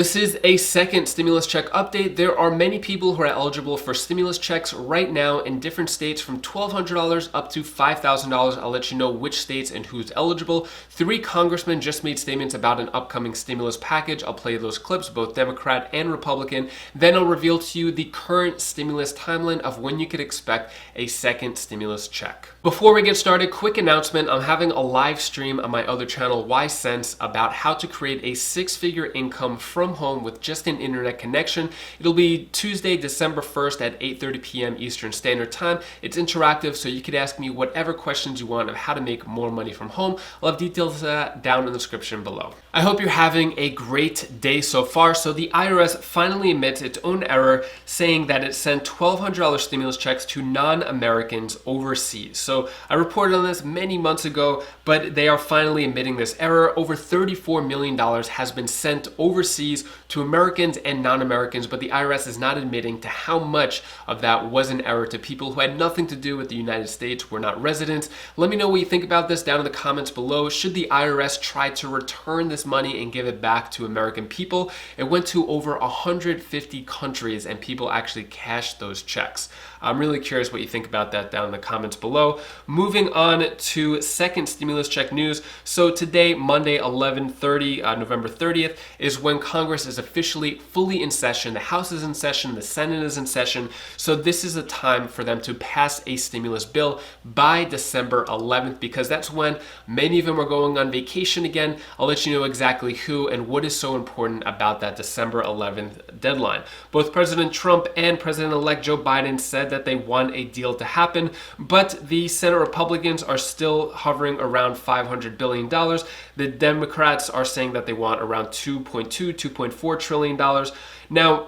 This is a second stimulus check update. There are many people who are eligible for stimulus checks right now in different states from $1,200 up to $5,000. I'll let you know which states and who's eligible. 3 congressmen just made statements about an upcoming stimulus package. I'll play those clips, both Democrat and Republican. Then I'll reveal to you the current stimulus timeline of when you could expect a second stimulus check. Before we get started, quick announcement. I'm having a live stream on my other channel, Why Sense, about how to create a 6-figure income from home with just an internet connection. It'll be Tuesday, December 1st at 8:30 p.m. Eastern Standard Time. It's interactive, so you could ask me whatever questions you want of how to make more money from home. I'll have details of that down in the description below. I hope you're having a great day so far. So the IRS finally admits its own error, saying that it sent $1,200 stimulus checks to non-Americans overseas. So I reported on this many months ago, but they are finally admitting this error. Over $34 million has been sent overseas to Americans and non-Americans, but the IRS is not admitting to how much of that was an error to people who had nothing to do with the United States, were not residents. Let me know what you think about this down in the comments below. Should the IRS try to return this money and give it back to American people? It went to over 150 countries and people actually cashed those checks. I'm really curious what you think about that down in the comments below. Moving on to second stimulus check news. So today, Monday, 11/30, November 30th, is when Congress is officially fully in session. The House is in session, the Senate is in session. So this is a time for them to pass a stimulus bill by December 11th, because that's when many of them are going on vacation again. I'll let you know exactly who and what is so important about that December 11th deadline. Both President Trump and President-elect Joe Biden said that they want a deal to happen, but the Senate Republicans are still hovering around $500 billion. The Democrats are saying that they want around $2.4 trillion. Now,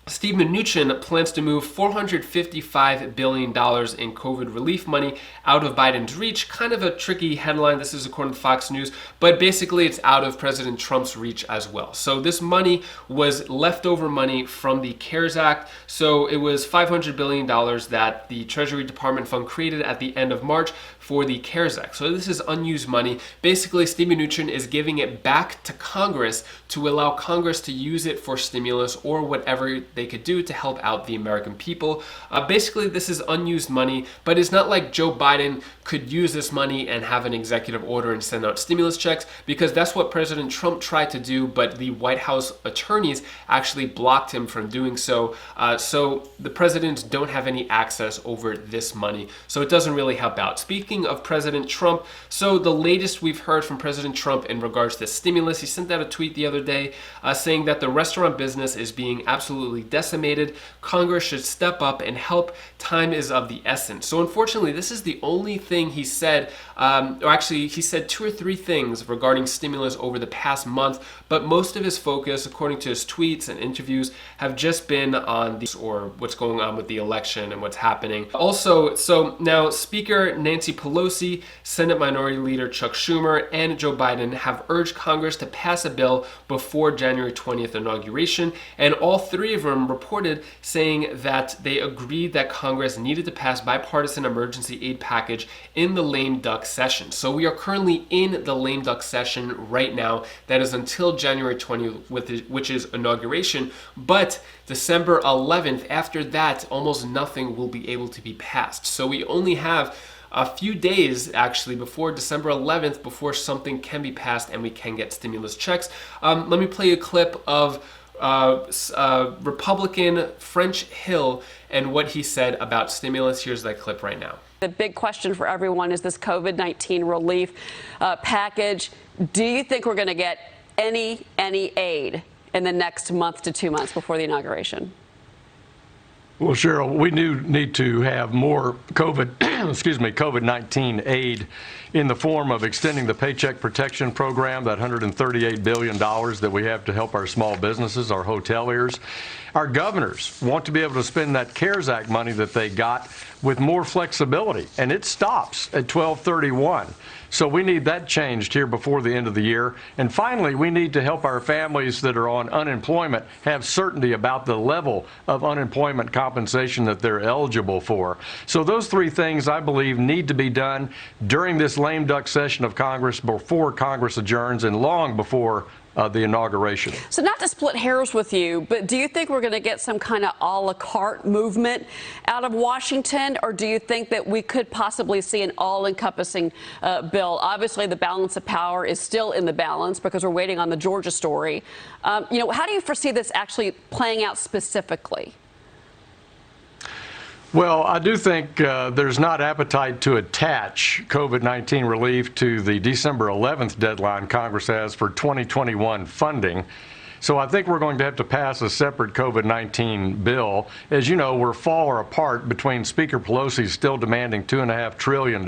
Steve Mnuchin plans to move $455 billion in COVID relief money out of Biden's reach. Kind of a tricky headline. This is according to Fox News, but basically it's out of President Trump's reach as well. So this money was leftover money from the CARES Act. So it was $500 billion that the Treasury Department fund created at the end of March for the CARES Act. So this is unused money. Basically, Steve Mnuchin is giving it back to Congress to allow Congress to use it for stimulus or whatever they could do to help out the American people. Basically, this is unused money, but it's not like Joe Biden could use this money and have an executive order and send out stimulus checks, because that's what President Trump tried to do, but the White House attorneys actually blocked him from doing so. So the presidents don't have any access over this money, so it doesn't really help out. Speaking of President Trump, so the latest we've heard from President Trump in regards to stimulus, he sent out a tweet the other day saying that the restaurant business is being absolutely decimated. Congress should step up and help. Time is of the essence. So unfortunately, this is the only thing he said, or actually he said 2 or 3 things regarding stimulus over the past month, but most of his focus, according to his tweets and interviews, have just been on the, or what's going on with the election and what's happening. Also, so now Speaker Nancy Pelosi, Senate Minority Leader Chuck Schumer, and Joe Biden have urged Congress to pass a bill before January 20th inauguration, and all 3 of them reported saying that they agreed that Congress needed to pass bipartisan emergency aid package in the lame duck session. So we are currently in the lame duck session right now. That is until January 20th, which is inauguration, but December 11th, after that, almost nothing will be able to be passed. So we only have a few days actually before December 11th before something can be passed and we can get stimulus checks. Let me play a clip of Republican French Hill and what he said about stimulus. Here's that clip right now. The big question for everyone is this COVID-19 relief package. Do you think we're going to get any aid in the next month to 2 months before the inauguration? Well, Cheryl, we do need to have more COVID-19 aid in the form of extending the Paycheck Protection Program, that $138 billion that we have to help our small businesses, our hoteliers. Our governors want to be able to spend that CARES Act money that they got with more flexibility, and it stops at 12/31. So we need that changed here before the end of the year. And finally, we need to help our families that are on unemployment have certainty about the level of unemployment compensation that they're eligible for. So those 3 things, I believe, need to be done during this lame duck session of Congress before Congress adjourns and long before the inauguration. So not to split hairs with you, but do you think we're going to get some kind of a la carte movement out of Washington, or do you think that we could possibly see an all-encompassing bill? Obviously, the balance of power is still in the balance because we're waiting on the Georgia story. How do you foresee this actually playing out specifically? Well, I do think there's not appetite to attach COVID-19 relief to the December 11th deadline Congress has for 2021 funding. So I think we're going to have to pass a separate COVID-19 bill. As you know, we're far apart between Speaker Pelosi still demanding $2.5 trillion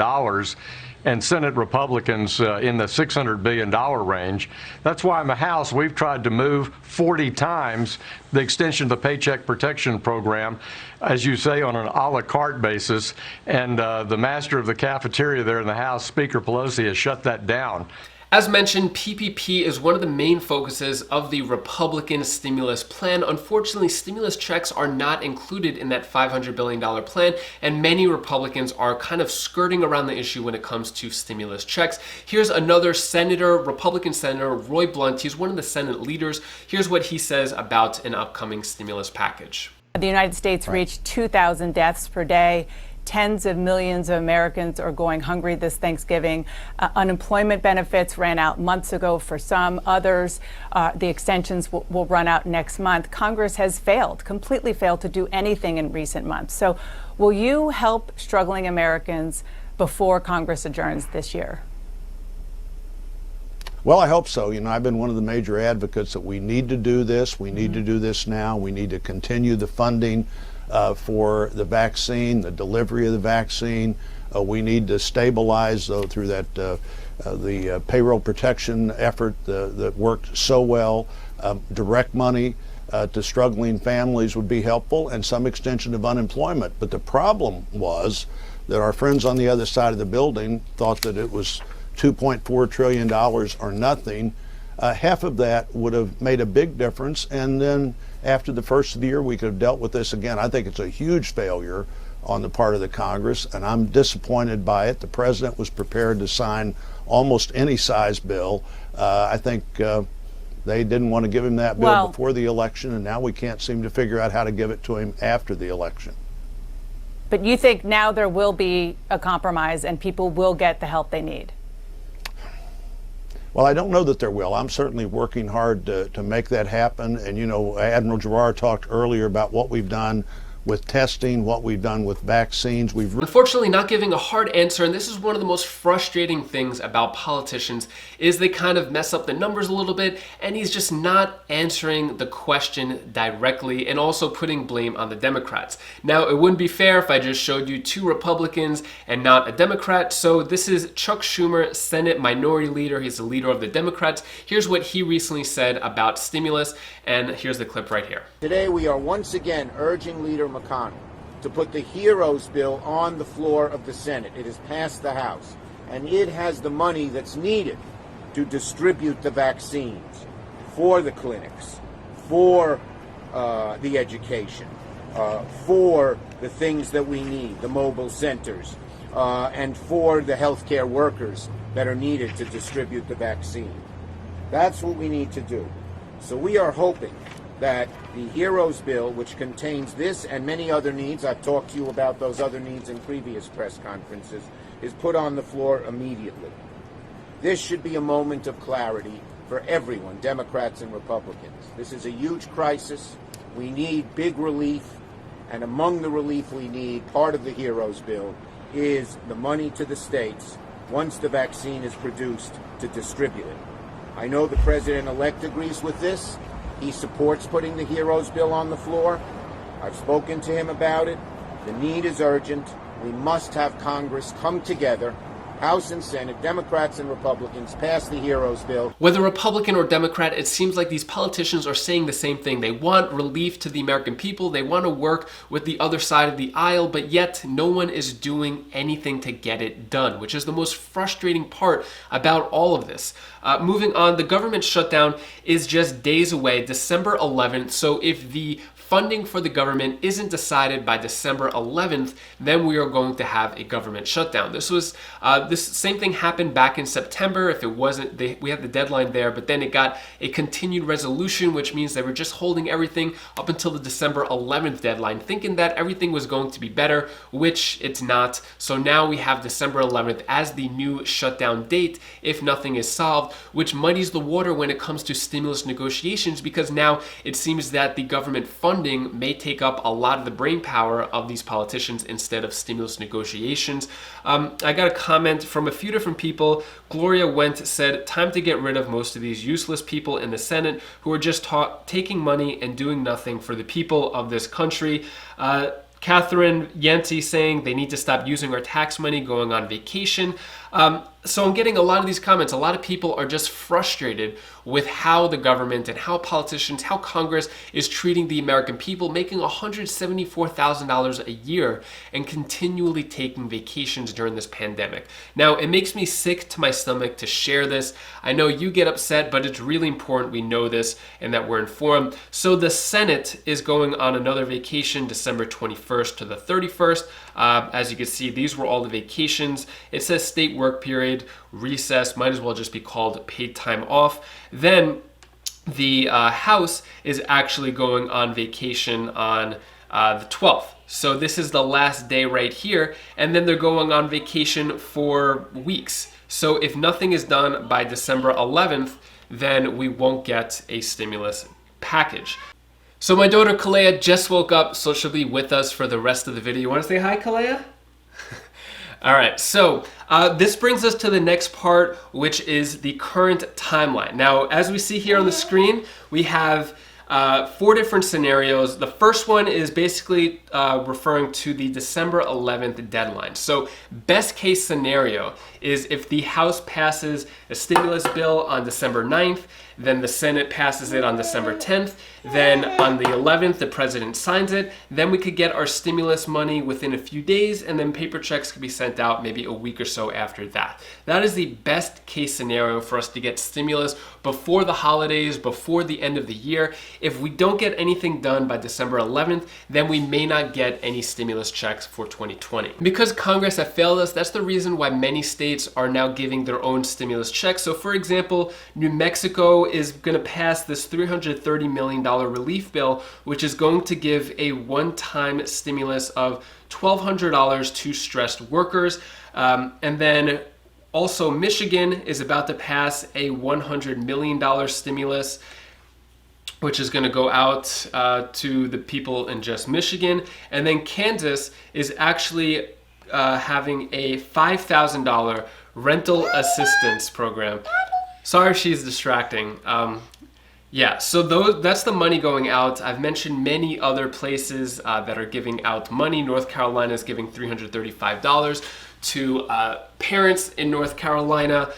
and Senate Republicans in the $600 billion range. That's why in the House we've tried to move 40 times the extension of the Paycheck Protection Program, as you say, on an a la carte basis. And the master of the cafeteria there in the House, Speaker Pelosi, has shut that down. As mentioned, PPP is one of the main focuses of the Republican stimulus plan. Unfortunately, stimulus checks are not included in that $500 billion plan, and many Republicans are kind of skirting around the issue when it comes to stimulus checks. Here's another senator, Republican Senator Roy Blunt. He's one of the Senate leaders. Here's what he says about an upcoming stimulus package. The United States reached 2,000 deaths per day. Tens of millions of Americans are going hungry this Thanksgiving. Unemployment benefits ran out months ago for some. Others, the extensions will run out next month. Congress has completely failed to do anything in recent months. So will you help struggling Americans before Congress adjourns this year? Well, I hope so. I've been one of the major advocates that we need to do this. We need to do this now. We need to continue the funding for the vaccine, the delivery of the vaccine. We need to stabilize, though, through that the payroll protection effort that worked so well. Direct money to struggling families would be helpful, and some extension of unemployment. But the problem was that our friends on the other side of the building thought that it was $2.4 trillion or nothing. Half of that would have made a big difference, and then after the first of the year we could have dealt with this again. I think it's a huge failure on the part of the Congress, and I'm disappointed by it. The president was prepared to sign almost any size bill. I think they didn't want to give him that bill before the election, and now we can't seem to figure out how to give it to him after the election. But you think now there will be a compromise and people will get the help they need? Well, I don't know that there will. I'm certainly working hard to make that happen. And, Admiral Giroir talked earlier about what we've done with testing, what we've done with vaccines. Unfortunately, not giving a hard answer, and this is one of the most frustrating things about politicians, is they kind of mess up the numbers a little bit, and he's just not answering the question directly and also putting blame on the Democrats. Now, it wouldn't be fair if I just showed you two Republicans and not a Democrat, so this is Chuck Schumer, Senate Minority Leader. He's the leader of the Democrats. Here's what he recently said about stimulus, and here's the clip right here. Today, we are once again urging Leader McConnell to put the HEROES bill on the floor of the Senate. It has passed the House, and it has the money that's needed to distribute the vaccines for the clinics, for the education, for the things that we need, the mobile centers, and for the healthcare workers that are needed to distribute the vaccine. That's what we need to do. So we are hoping that the HEROES bill, which contains this and many other needs, I've talked to you about those other needs in previous press conferences, is put on the floor immediately. This should be a moment of clarity for everyone, Democrats and Republicans. This is a huge crisis. We need big relief, and among the relief we need, part of the HEROES bill, is the money to the states, once the vaccine is produced, to distribute it. I know the President-elect agrees with this. He supports putting the HEROES bill on the floor. I've spoken to him about it. The need is urgent. We must have Congress come together, House and Senate, Democrats and Republicans, pass the HEROES bill. Whether Republican or Democrat, it seems like these politicians are saying the same thing. They want relief to the American people. They want to work with the other side of the aisle, but yet no one is doing anything to get it done, which is the most frustrating part about all of this. Moving on, the government shutdown is just days away, December 11th. So if the funding for the government isn't decided by December 11th, then we are going to have a government shutdown. This was This same thing happened back in September. If it wasn't, we had the deadline there, but then it got a continued resolution, which means they were just holding everything up until the December 11th deadline, thinking that everything was going to be better, which it's not. So now we have December 11th as the new shutdown date if nothing is solved, which muddies the water when it comes to stimulus negotiations, because now it seems that the government funding may take up a lot of the brain power of these politicians instead of stimulus negotiations. I got a comment from a few different people. Gloria Wendt said, time to get rid of most of these useless people in the Senate who are just taking money and doing nothing for the people of this country. Catherine Yanti saying they need to stop using our tax money going on vacation. So I'm getting a lot of these comments. A lot of people are just frustrated with how the government and how politicians, how Congress is treating the American people, making $174,000 a year and continually taking vacations during this pandemic. Now, it makes me sick to my stomach to share this. I know you get upset, but it's really important we know this and that we're informed. So the Senate is going on another vacation, December 21st to the 31st. As you can see, these were all the vacations. It says state work period, recess, might as well just be called paid time off. Then the House is actually going on vacation on the 12th. So this is the last day right here, and then they're going on vacation for weeks. So if nothing is done by December 11th, then we won't get a stimulus package. So my daughter Kalea just woke up, so she'll be with us for the rest of the video. You want to say hi, Kalea? All right, so this brings us to the next part, which is the current timeline. Now, as we see here on the screen, we have 4 different scenarios. The first one is basically referring to the December 11th deadline. So best case scenario is if the House passes a stimulus bill on December 9th, then the Senate passes it on December 10th, then on the 11th, the president signs it, then we could get our stimulus money within a few days, and then paper checks could be sent out maybe a week or so after that. That is the best case scenario for us to get stimulus before the holidays, before the end of the year. If we don't get anything done by December 11th, then we may not get any stimulus checks for 2020. Because Congress have failed us, that's the reason why many states are now giving their own stimulus checks. So for example, New Mexico is going to pass this $330 million relief bill, which is going to give a one-time stimulus of $1,200 to stressed workers. And then also Michigan is about to pass a $100 million stimulus, which is going to go out to the people in just Michigan. And then Kansas is actually having a $5,000 rental assistance program. Sorry, she's distracting. Yeah, so that's the money going out. I've mentioned many other places that are giving out money. North Carolina is giving $335 to parents in North Carolina.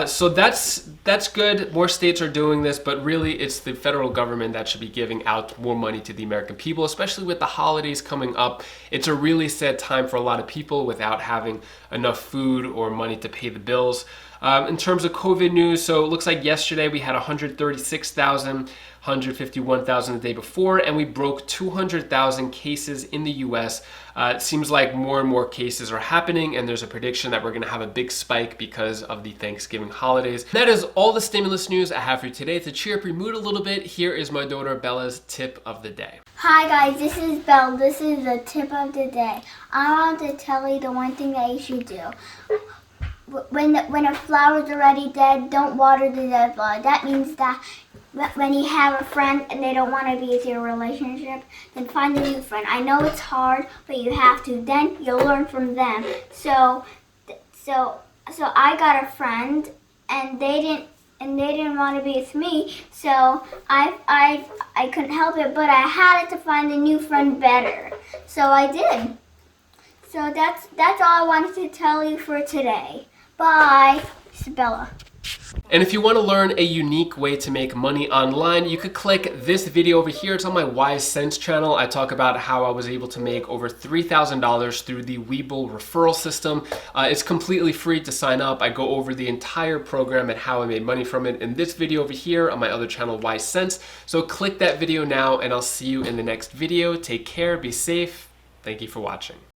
So that's good. More states are doing this, but really it's the federal government that should be giving out more money to the American people, especially with the holidays coming up. It's a really sad time for a lot of people without having enough food or money to pay the bills. In terms of COVID news, so it looks like yesterday we had 136,000, 151,000 the day before, and we broke 200,000 cases in the US. It seems like more and more cases are happening, and there's a prediction that we're going to have a big spike because of the Thanksgiving holidays. That is all the stimulus news I have for you today. To cheer up your mood a little bit, here is my daughter Bella's tip of the day. Hi guys, this is Belle. This is the tip of the day. I want to tell you the one thing that you should do. When a flower's already dead, don't water the dead flower. That means that when you have a friend and they don't want to be in your relationship, then find a new friend. I know it's hard, but you have to. Then you'll learn from them. So I got a friend, and they didn't want to be with me. So I couldn't help it, but I had to find a new friend better. So I did. So that's all I wanted to tell you for today. Bye. Isabella. And if you want to learn a unique way to make money online, you could click this video over here. It's on my Wise Cents channel. I talk about how I was able to make over $3,000 through the Webull referral system. It's completely free to sign up. I go over the entire program and how I made money from it in this video over here on my other channel, Wise Cents. So click that video now, and I'll see you in the next video. Take care, be safe. Thank you for watching.